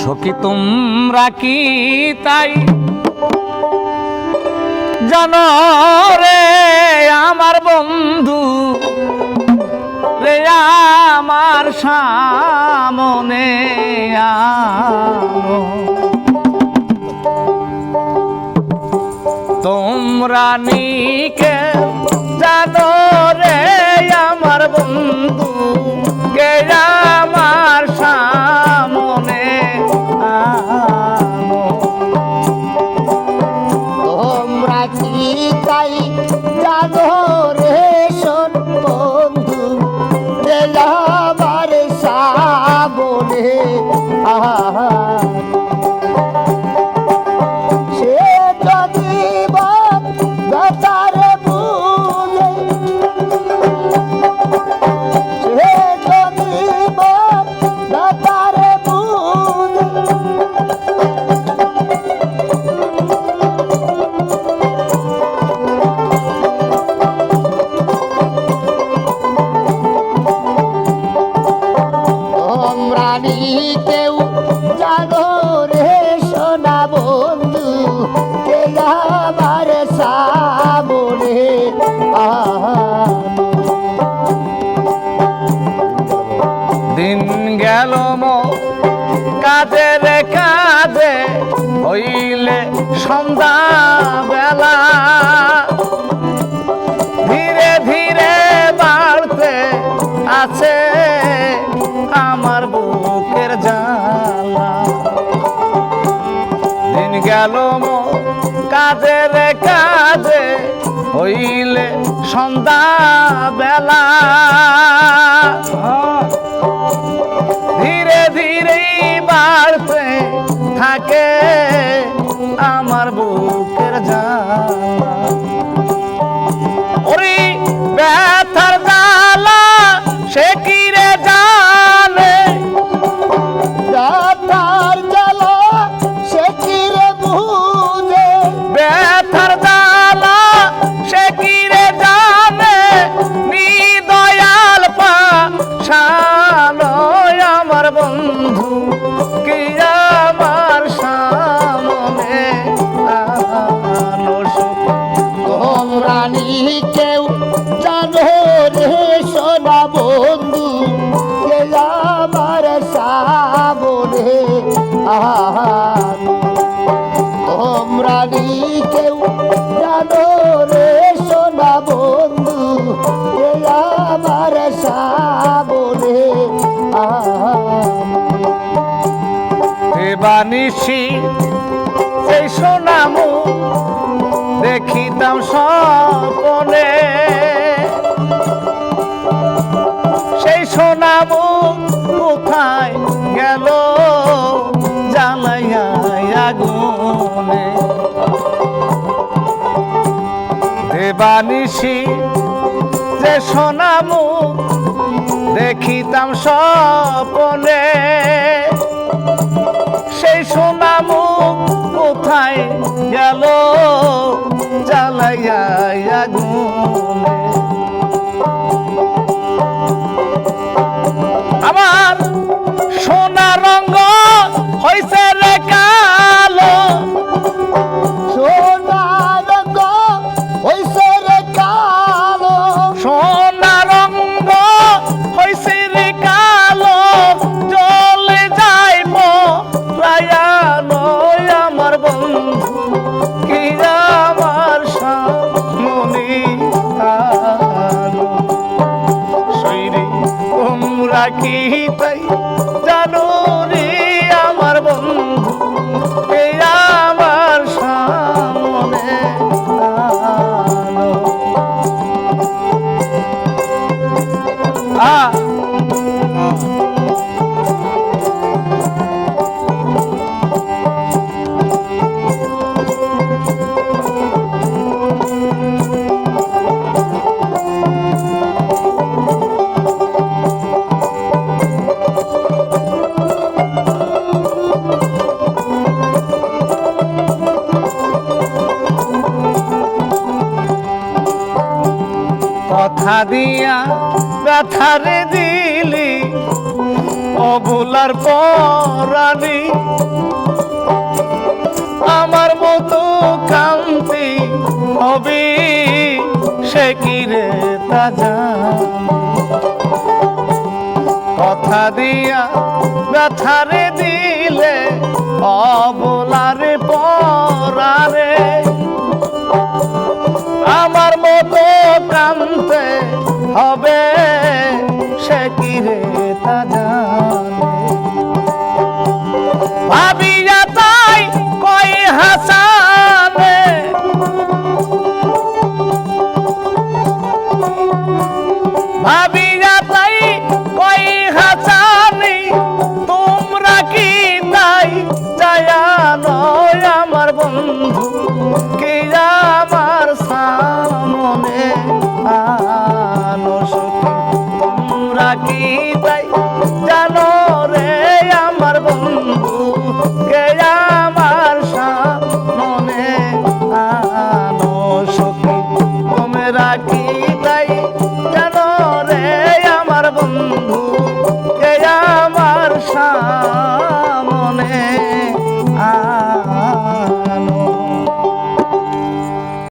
সখী তোমরা কি তাই জানো রে আমার বন্ধু রে আমার সামনে আনো তোমরা নিকে জানো রে আমার বন্ধু কে আমার সামনে আনো তোমরা কি তাই জানো রে শোন বন্ধু রে আমার সামনে সে যদি বাতারে বুঝে সে যদি বাতারে বুঝে তোমরা কেউ জানো রে সোনা বন্ধু কে আমার সামনে দিন গেল কাজে কাজে হইলে সন্ধ্যা বেলা ধীরে ধীরে বাড়তে আছে আমার বুকের জ্বালা দিন গেল কাজে কাজে হইলে সন্ধ্যা বেলা ধীরে ধীরে বাড়তে থাকে আমার বুকের জ্বালা ওরে ব্যথার জ্বালা সে কি রে জানে রাতার জ্বালা সে কি রে বুঝে ব্যথার জ্বালা সে কি রে জানে নিদয়াল পাশানো আমার বন্ধু কি আমার সামনে আনো তোমরা কেউ জানো রে সোনা বন্ধু কে আমার সামনে তোমরা কেউ জানো রে সোনা বন্ধু কে আমার সামনে বানিসি সেই সোনামু দেখিতাম স্বপনে সেই সোনামু কোথায় গেল জ্বালাইয়া আগুনে দেবানিসি যে সোনামু দেখিতাম স্বপনে সেই সোনামু কোথায় গেল জ্বালাইয়া আগুনে আমার সোনা রঙ হইছে রে কালো সোনার গো হইছে রে কালো সোনা রঙ হইছে রে কালো জ্বলে যাইব রায়ানো আমার বন্ধু কি আমার সামনে আনো শৈরি তোমরা কি তাই জানো রে আমার বন্ধু কে আমার সামনে আনো কথা দিয়া ব্যথারে দিলি অবুলার পরাণী আমার মতো কান্তি হবে সে কি রে তা জানে। কথা দিয়া ব্যথারে দিলে অবলারে পরারে আমার মতো কান্তে হবে সে কি রে তা জানে। ভাবিয়া তাই কই হাসানে ভাবিয়া তাই কই হাসানি তোমরা কি তাই জানো আমার বন্ধু কি